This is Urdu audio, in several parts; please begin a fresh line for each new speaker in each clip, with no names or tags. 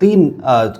3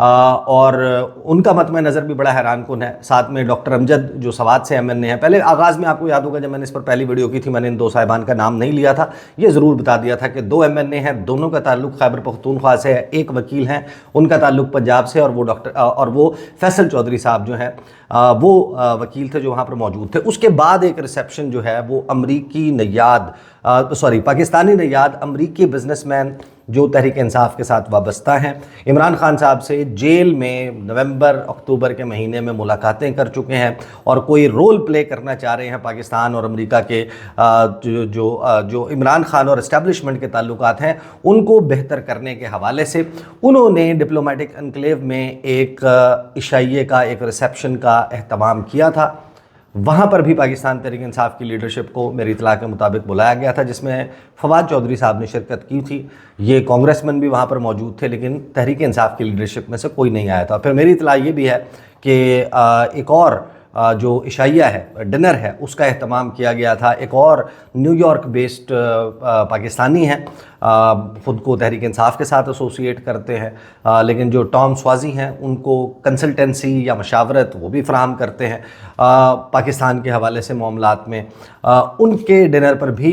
اور ان کا مطمع نظر بھی بڑا حیران کن ہے. ساتھ میں ڈاکٹر امجد جو سوات سے ایم این اے ہیں. پہلے آغاز میں آپ کو یاد ہوگا جب میں نے اس پر پہلی ویڈیو کی تھی میں نے ان دو صاحبان کا نام نہیں لیا تھا, یہ ضرور بتا دیا تھا کہ 2 ایم این اے ہیں, دونوں کا تعلق خیبر پختونخوا سے ہے. ایک وکیل ہیں ان کا تعلق پنجاب سے, اور وہ فیصل چودھری صاحب جو ہیں وہ وکیل تھے جو وہاں پر موجود تھے. اس کے بعد ایک ریسیپشن جو ہے وہ پاکستانی نیاد امریکی بزنس مین جو تحریک انصاف کے ساتھ وابستہ ہیں, عمران خان صاحب سے جیل میں نومبر اکتوبر کے مہینے میں ملاقاتیں کر چکے ہیں اور کوئی رول پلے کرنا چاہ رہے ہیں پاکستان اور امریکہ کے جو عمران خان اور اسٹیبلشمنٹ کے تعلقات ہیں ان کو بہتر کرنے کے حوالے سے انہوں نے ڈپلومیٹک انکلیو میں ایک عشائیے کا ایک ریسیپشن کا اہتمام کیا تھا. وہاں پر بھی پاکستان تحریک انصاف کی لیڈرشپ کو میری اطلاع کے مطابق بلایا گیا تھا, جس میں فواد چودھری صاحب نے شرکت کی تھی. یہ کانگریس مین بھی وہاں پر موجود تھے لیکن تحریک انصاف کی لیڈرشپ میں سے کوئی نہیں آیا تھا. پھر میری اطلاع یہ بھی ہے کہ ایک اور جو عشائیہ ہے, ڈنر ہے, اس کا اہتمام کیا گیا تھا. ایک اور نیو یارک بیسڈ پاکستانی ہیں, خود کو تحریک انصاف کے ساتھ ایسوسیٹ کرتے ہیں لیکن جو ٹام سوازی ہیں ان کو کنسلٹنسی یا مشاورت وہ بھی فراہم کرتے ہیں پاکستان کے حوالے سے معاملات میں. ان کے ڈنر پر بھی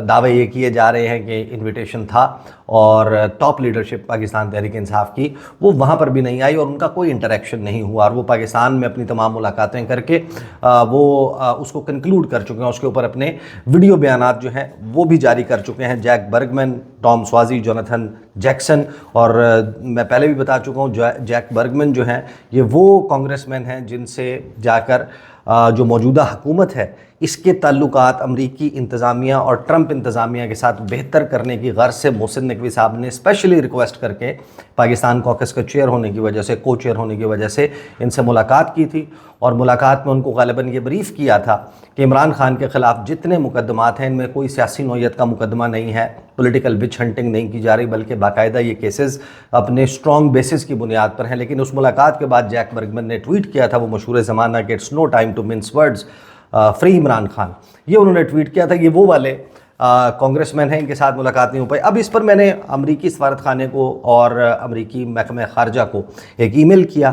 دعوے یہ کیے جا رہے ہیں کہ انویٹیشن تھا اور ٹاپ لیڈرشپ پاکستان تحریک انصاف کی وہ وہاں پر بھی نہیں آئی اور ان کا کوئی انٹریکشن نہیں ہوا, اور وہ پاکستان میں اپنی تمام ملاقاتیں کر کے وہ اس کو کنکلوڈ کر چکے ہیں. اس کے اوپر اپنے ویڈیو بیانات جو ہیں وہ بھی جاری کر چکے ہیں. جیک برگمن, ٹام سوازی, جوناتھن جیکسن, اور میں پہلے بھی بتا چکا ہوں جیک برگمن جو ہیں یہ وہ کانگریس مین ہیں جن سے جا کر جو موجودہ حکومت ہے اس کے تعلقات امریکی انتظامیہ اور ٹرمپ انتظامیہ کے ساتھ بہتر کرنے کی غرض سے محسن نقوی صاحب نے اسپیشلی ریکویسٹ کر کے پاکستان کاکس کا چیئر ہونے کی وجہ سے, کو چیئر ہونے کی وجہ سے ان سے ملاقات کی تھی. اور ملاقات میں ان کو غالباً یہ بریف کیا تھا کہ عمران خان کے خلاف جتنے مقدمات ہیں ان میں کوئی سیاسی نوعیت کا مقدمہ نہیں ہے, پولیٹیکل وچ ہنٹنگ نہیں کی جا رہی, بلکہ باقاعدہ یہ کیسز اپنے اسٹرانگ بیسز کی بنیاد پر ہیں. لیکن اس ملاقات کے بعد جیک برگمن نے ٹویٹ کیا تھا وہ مشہور زمانہ کہ it's no time to mince words, free Imran Khan, یہ انہوں نے ٹویٹ کیا تھا. یہ وہ والے کانگریس مین ہیں, ان کے ساتھ ملاقات نہیں ہو پائی. اب اس پر میں نے امریکی سفارت خانے کو اور امریکی محکمہ خارجہ کو ایک ای میل کیا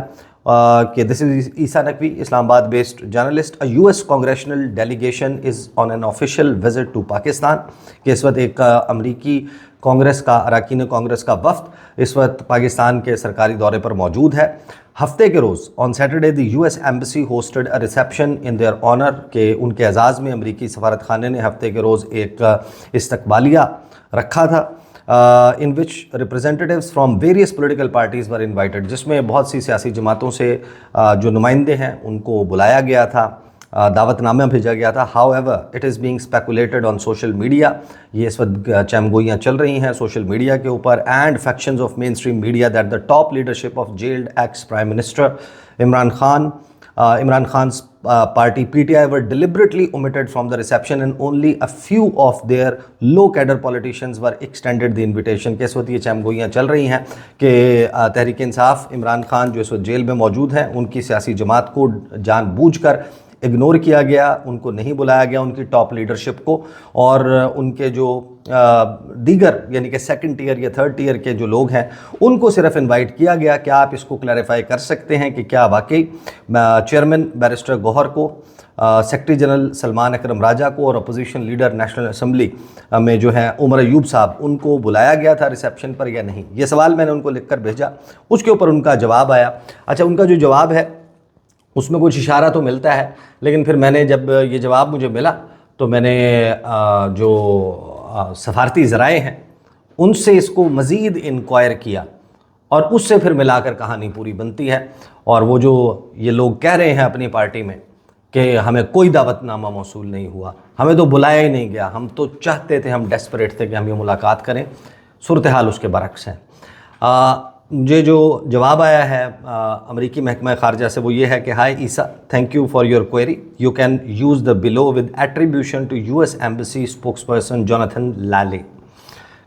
کہ دس از عیسیٰ Naqvi, Islamabad based journalist, US congressional delegation is on an official visit to Pakistan, کہ اس وقت ایک امریکی کانگریس کا, اراکین کانگریس کا وفد اس وقت پاکستان کے سرکاری دورے پر موجود ہے. ہفتے کے روز on Saturday the US embassy hosted a reception in their honour, کہ ان کے اعزاز میں امریکی سفارت خانے نے ہفتے کے روز ایک استقبالیہ رکھا تھا in which representatives from various political parties were invited, جس میں بہت سی سیاسی جماعتوں سے جو نمائندے ہیں ان کو بلایا گیا تھا, دعوت نامہ بھیجا گیا تھا. however it is being speculated on social media, یہ اس وقت چمگوئیاں چل رہی ہیں سوشل میڈیا کے اوپر, and factions of mainstream media that the top leadership of jailed ex-Prime Minister Imran Khan's party PTI were deliberately omitted from the reception and only a few of their low cadre politicians were extended the invitation. کہ اس وقت یہ چمگوئیاں چل رہی ہیں کہ تحریک انصاف عمران خان جو اس وقت جیل میں موجود ہیں ان کی سیاسی جماعت کو جان بوجھ کر اگنور کیا گیا, ان کو نہیں بلایا گیا, ان کی ٹاپ لیڈرشپ کو, اور ان کے جو دیگر یعنی کہ سیکنڈ ٹیئر یا تھرڈ ٹیئر کے جو لوگ ہیں ان کو صرف انوائٹ کیا گیا. کیا آپ اس کو کلیریفائی کر سکتے ہیں کہ کیا واقعی چیئرمین بیرسٹر گوہر کو, سیکرٹری جنرل سلمان اکرم راجہ کو اور اپوزیشن لیڈر نیشنل اسمبلی میں جو ہیں عمر ایوب صاحب, ان کو بلایا گیا تھا ریسیپشن پر یا نہیں؟ یہ سوال میں نے ان کو لکھ کر بھیجا, اس کے اوپر ان کا جواب آیا. اچھا, ان کا جو جواب ہے اس میں کچھ اشارہ تو ملتا ہے, لیکن پھر میں نے جب یہ جواب مجھے ملا تو میں نے جو سفارتی ذرائع ہیں ان سے اس کو مزید انکوائر کیا اور اس سے پھر ملا کر کہانی پوری بنتی ہے. اور وہ جو یہ لوگ کہہ رہے ہیں اپنی پارٹی میں کہ ہمیں کوئی دعوت نامہ موصول نہیں ہوا, ہمیں تو بلایا ہی نہیں گیا, ہم تو چاہتے تھے, ہم ڈیسپریٹ تھے کہ ہم یہ ملاقات کریں, صورتحال اس کے برعکس ہے. مجھے جو جواب آیا ہے امریکی محکمہ خارجہ سے وہ یہ ہے کہ hi Isa, thank you for your query, you can use the below with attribution to US embassy spokesperson Jonathan Lalley,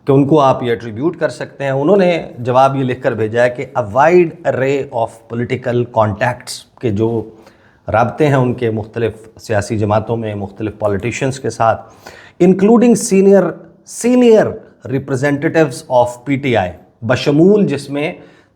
کہ ان کو آپ یہ ایٹریبیوٹ کر سکتے ہیں. انہوں نے جواب یہ لکھ کر بھیجا ہے کہ a wide array of political contacts, کہ جو رابطے ہیں ان کے مختلف سیاسی جماعتوں میں مختلف پولیٹیشنز کے ساتھ, انکلوڈنگ سینئر ریپرزینٹیٹیوز آف PTI, بشمول جس میں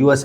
US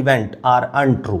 event are untrue।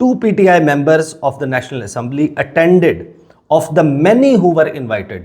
2 PTI members of the National Assembly attended of the many who were invited,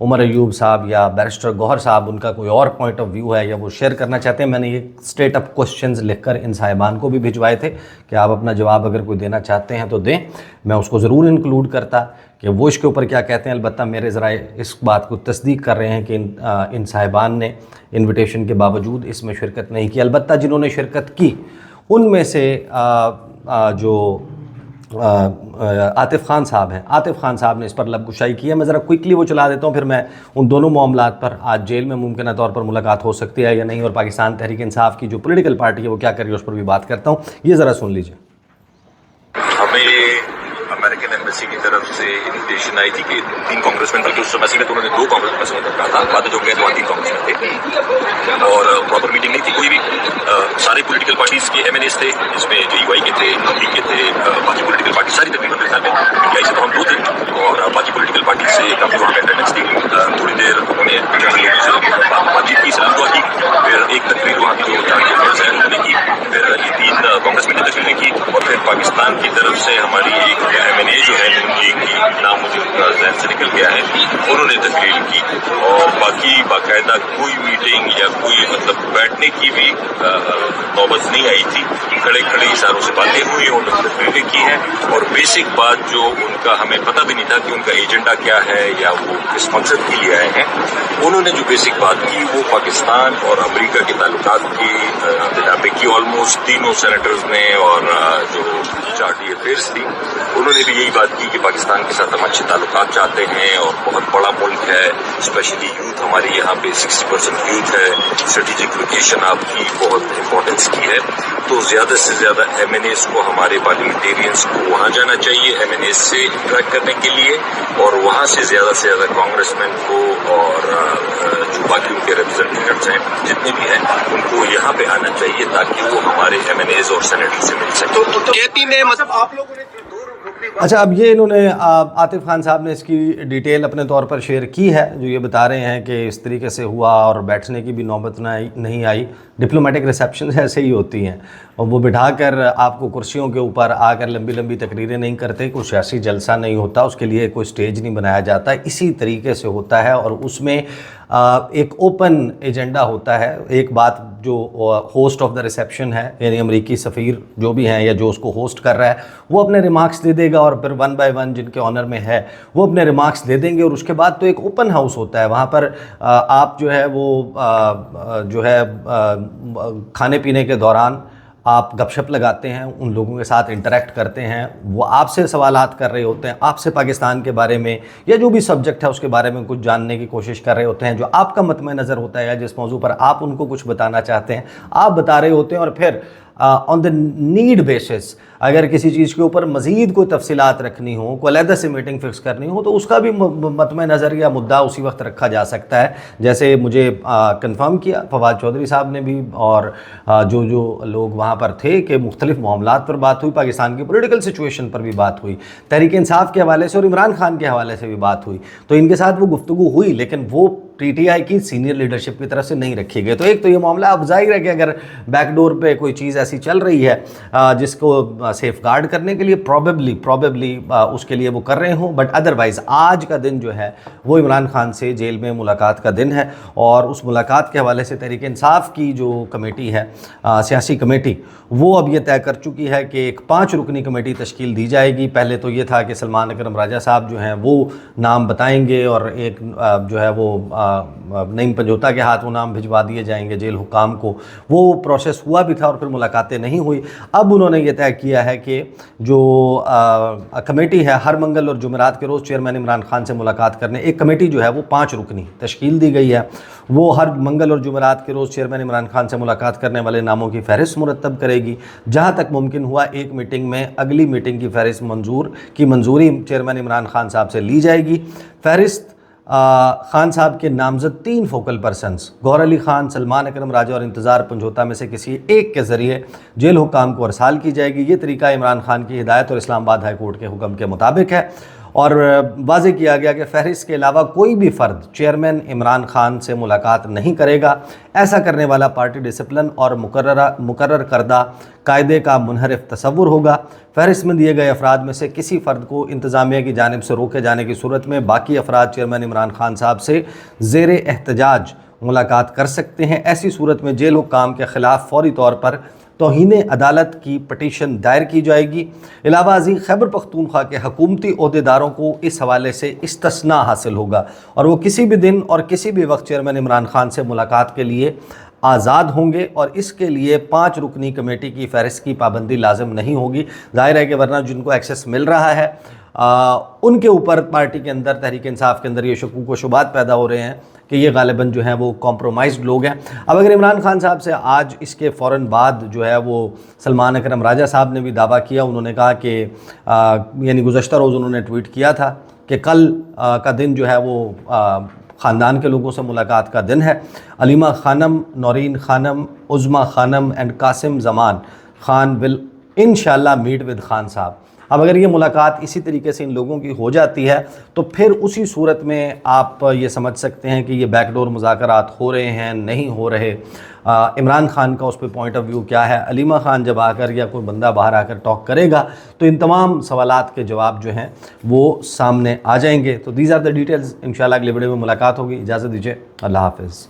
Omar Ayub صاحب یا بیرسٹر گوہر صاحب ان کا کوئی اور پوائنٹ آف ویو ہے یا وہ شیئر کرنا چاہتے ہیں، میں نے یہ اسٹریٹ اپ کوشچنز لکھ کر ان صاحبان کو بھی بھجوائے تھے کہ آپ اپنا جواب اگر کوئی دینا چاہتے ہیں تو دیں، میں اس کو ضرور انکلوڈ کرتا کہ وہ اس کے اوپر کیا کہتے ہیں۔ البتہ میرے ذرائع اس بات کو تصدیق کر رہے ہیں کہ ان صاحبان نے انویٹیشن کے باوجود اس میں شرکت نہیں کی۔ البتہ جنہوں نے شرکت کی ان میں سے جو عاطف خان صاحب ہیں، عاطف خان صاحب نے اس پر لب کشائی کی ہے۔ میں ذرا کوئکلی وہ چلا دیتا ہوں، پھر میں ان دونوں معاملات پر آج جیل میں ممکنہ طور پر ملاقات ہو سکتی ہے یا نہیں، اور پاکستان تحریک انصاف کی جو پولیٹیکل پارٹی ہے وہ کیا کر رہی ہے اس پر بھی بات کرتا ہوں۔ یہ ذرا سن لیجیے۔
ہمیں امریکن ایمبیسی کی طرف سے انویٹیشن آئی تھی کہ 3 کانگریسمین، بلکہ اس سمے میں تو انہوں نے 2 کانگریسمین کا کہا تھا، بعد جو گئے تو 3 کانگریسمین تھے اور پراپر میٹنگ نہیں تھی کوئی بھی۔ سارے پولیٹیکل پارٹیز کے ایم این ایز تھے، جس میں جے یو آئی کے تھے، پی کے تھے، باقی پولیٹیکل پارٹی ساری تقریباً میرے خیال میں پی ٹی آئی سے تو ہم 2 تھے اور باقی پولیٹیکل پارٹی سے کافی تھوڑی اٹینڈنس تھی۔ تھوڑی دیر انہوں نے جنرل لوگوں سے بات چیت کی، سلام دعا کی، پھر ایک تقریر وہاں کی جو جان کے فرض ہے انہوں نے کی، پھر یہ 3 کانگریسمین نے تقریریں کی اور پھر پاکستان کی طرف سے ہماری ایک ایم این اے جو ہے کی نام مجھے ذہن سے نکل گیا ہے، انہوں نے تقریر کی اور باقی باقاعدہ کوئی میٹنگ یا کوئی مطلب بیٹھنے کی بھی نوبت نہیں آئی تھی۔ کھڑے کھڑے اشاروں سے باتیں ہوئی، انہوں نے تقریریں کی ہیں اور بیسک بات جو ان کا ہمیں پتہ بھی نہیں تھا کہ ان کا ایجنڈا کیا ہے یا وہ کس مقصد کے لیے آئے ہیں، انہوں نے جو بیسک بات کی وہ پاکستان اور امریکہ کے تعلقات کی بنا پہ کی۔ آلموسٹ تینوں سینیٹرز نے اور جو چارٹی افیئرس تھی انہوں نے بھی یہی بات کی کہ پاکستان کے ساتھ ہم اچھے تعلقات چاہتے ہیں اور بہت بڑا ملک ہے، اسپیشلی یوتھ ہماری یہاں پہ 60% یوتھ ہے، اسٹریٹجک لوکیشن آپ کی بہت امپورٹنس کی ہے، تو زیادہ سے زیادہ ایم این ایز کو ہمارے پارلیمنٹیرینس کو وہاں جانا چاہیے ایم این ایز سے انٹریکٹ کرنے کے لیے، اور وہاں سے زیادہ کانگریس مین کو اور جو باقی ان کے ریپرزینٹیٹیوز ہیں جتنے بھی ہیں ان کو یہاں پہ آنا چاہیے تاکہ وہ ہمارے ایم این ایز اور سینیٹر سے مل سکیں۔ تو کہتی میں مطلب آپ لوگوں نے
اچھا، اب یہ انہوں نے عاطف خان صاحب نے اس کی ڈیٹیل اپنے طور پر شیئر کی ہے، جو یہ بتا رہے ہیں کہ اس طریقے سے ہوا اور بیٹھنے کی بھی نوبت نہیں آئی۔ ڈپلومیٹک ریسیپشنز ایسے ہی ہوتی ہیں اور وہ بٹھا کر آپ کو کرسیوں کے اوپر آ کر لمبی لمبی تقریریں نہیں کرتے، کوئی سیاسی جلسہ نہیں ہوتا، اس کے لیے کوئی سٹیج نہیں بنایا جاتا، اسی طریقے سے ہوتا ہے اور اس میں ایک اوپن ایجنڈا ہوتا ہے۔ ایک بات جو ہوسٹ آف دا ریسیپشن ہے یعنی امریکی سفیر جو بھی ہیں یا جو اس کو ہوسٹ کر رہا ہے وہ اپنے ریمارکس دے دے گا اور پھر 1 بائی 1 جن کے آنر میں ہے وہ اپنے ریمارکس دے دیں گے، اور اس کے بعد تو ایک اوپن ہاؤس ہوتا ہے، وہاں پر آپ جو ہے وہ جو ہے کھانے پینے کے دوران آپ گپ شپ لگاتے ہیں، ان لوگوں کے ساتھ انٹریکٹ کرتے ہیں، وہ آپ سے سوالات کر رہے ہوتے ہیں، آپ سے پاکستان کے بارے میں یا جو بھی سبجیکٹ ہے اس کے بارے میں کچھ جاننے کی کوشش کر رہے ہوتے ہیں، جو آپ کا مطمع نظر ہوتا ہے یا جس موضوع پر آپ ان کو کچھ بتانا چاہتے ہیں آپ بتا رہے ہوتے ہیں، اور پھر آن دا نیڈ بیسس اگر کسی چیز کے اوپر مزید کوئی تفصیلات رکھنی ہو، کوئی علیحدہ سے میٹنگ فکس کرنی ہو تو اس کا بھی مطمع نظر یا مدعا اسی وقت رکھا جا سکتا ہے، جیسے مجھے کنفرم کیا فواد چودھری صاحب نے بھی اور جو لوگ وہاں پر تھے کہ مختلف معاملات پر بات ہوئی، پاکستان کی پولیٹیکل سچویشن پر بھی بات ہوئی، تحریک انصاف کے حوالے سے اور عمران خان کے حوالے سے بھی بات ہوئی، تو ان کے ساتھ وہ گفتگو ہوئی لیکن وہ ٹی ٹی آئی کی سینئر لیڈرشپ کی طرف سے نہیں رکھی گئی۔ تو ایک تو یہ معاملہ اب ظاہر ہے کہ اگر بیک ڈور پہ کوئی چیز ایسی چل رہی ہے جس کو سیف گارڈ کرنے کے لیے پروبیبلی اس کے لیے وہ کر رہے ہوں، بٹ ادروائز آج کا دن جو ہے وہ عمران خان سے جیل میں ملاقات کا دن ہے، اور اس ملاقات کے حوالے سے تحریک انصاف کی جو کمیٹی ہے سیاسی کمیٹی وہ اب یہ طے کر چکی ہے کہ ایک 5 رکنی کمیٹی تشکیل دی جائے گی۔ پہلے تو یہ تھا کہ سلمان اکرم راجہ صاحب جو ہیں وہ نام بتائیں گے اور ایک جو ہے وہ نعیم پنجوتا کے ہاتھ وہ نام بھجوا دیے جائیں گے جیل حکام کو، وہ پروسیس ہوا بھی تھا اور پھر ملاقاتیں نہیں ہوئی۔ اب انہوں نے یہ طے کیا ہے کہ جو کمیٹی ہے ہر منگل اور جمعرات کے روز چیئرمین عمران خان سے ملاقات کرنے، ایک کمیٹی جو ہے وہ 5 رکنی تشکیل دی گئی ہے، وہ ہر منگل اور جمعرات کے روز چیئرمین عمران خان سے ملاقات کرنے والے ناموں کی فہرست مرتب کرے گی۔ جہاں تک ممکن ہوا ایک میٹنگ میں اگلی میٹنگ کی فہرست منظوری چیئرمین عمران خان صاحب سے لی جائے گی۔ فہرست خان صاحب کے نامزد 3 فوکل پرسنز گوہر علی خان، سلمان اکرم راجہ اور انتظار پنجوتا میں سے کسی ایک کے ذریعے جیل حکام کو ارسال کی جائے گی۔ یہ طریقہ عمران خان کی ہدایت اور اسلام آباد ہائی کورٹ کے حکم کے مطابق ہے، اور واضح کیا گیا کہ فہرست کے علاوہ کوئی بھی فرد چیئرمین عمران خان سے ملاقات نہیں کرے گا۔ ایسا کرنے والا پارٹی ڈسپلن اور مقرر کردہ قاعدے کا منحرف تصور ہوگا۔ فہرست میں دیے گئے افراد میں سے کسی فرد کو انتظامیہ کی جانب سے روکے جانے کی صورت میں باقی افراد چیئرمین عمران خان صاحب سے زیر احتجاج ملاقات کر سکتے ہیں۔ ایسی صورت میں جیل حکام کے خلاف فوری طور پر توہین عدالت کی پٹیشن دائر کی جائے گی۔ علاوہ ازیں خیبر پختونخوا کے حکومتی عہدیداروں کو اس حوالے سے استثناء حاصل ہوگا اور وہ کسی بھی دن اور کسی بھی وقت چیئرمین عمران خان سے ملاقات کے لیے آزاد ہوں گے، اور اس کے لیے 5 رکنی کمیٹی کی فہرست کی پابندی لازم نہیں ہوگی۔ ظاہر ہے کہ ورنہ جن کو ایکسیس مل رہا ہے ان کے اوپر پارٹی کے اندر، تحریک انصاف کے اندر یہ شکوک و شبہات پیدا ہو رہے ہیں کہ یہ غالباً جو ہیں وہ کمپرومائزڈ لوگ ہیں۔ اب اگر عمران خان صاحب سے آج اس کے فوراً بعد جو ہے وہ سلمان اکرم راجہ صاحب نے بھی دعویٰ کیا، انہوں نے کہا کہ یعنی گزشتہ روز انہوں نے ٹویٹ کیا تھا کہ کل کا دن جو ہے وہ خاندان کے لوگوں سے ملاقات کا دن ہے۔ علیمہ خانم، نورین خانم، عظمیٰ خانم اینڈ قاسم زمان خان ول انشاءاللہ میٹ ود خان صاحب۔ اب اگر یہ ملاقات اسی طریقے سے ان لوگوں کی ہو جاتی ہے تو پھر اسی صورت میں آپ یہ سمجھ سکتے ہیں کہ یہ بیک ڈور مذاکرات ہو رہے ہیں، نہیں ہو رہے۔ عمران خان کا اس پہ پوائنٹ آف ویو کیا ہے، علیمہ خان جب آ کر یا کوئی بندہ باہر آ کر ٹاک کرے گا تو ان تمام سوالات کے جواب جو ہیں وہ سامنے آ جائیں گے۔ تو دیز آر دا ڈیٹیلز۔ انشاءاللہ اگلے ویڈیو میں ملاقات ہوگی۔ اجازت دیجیے، اللہ حافظ۔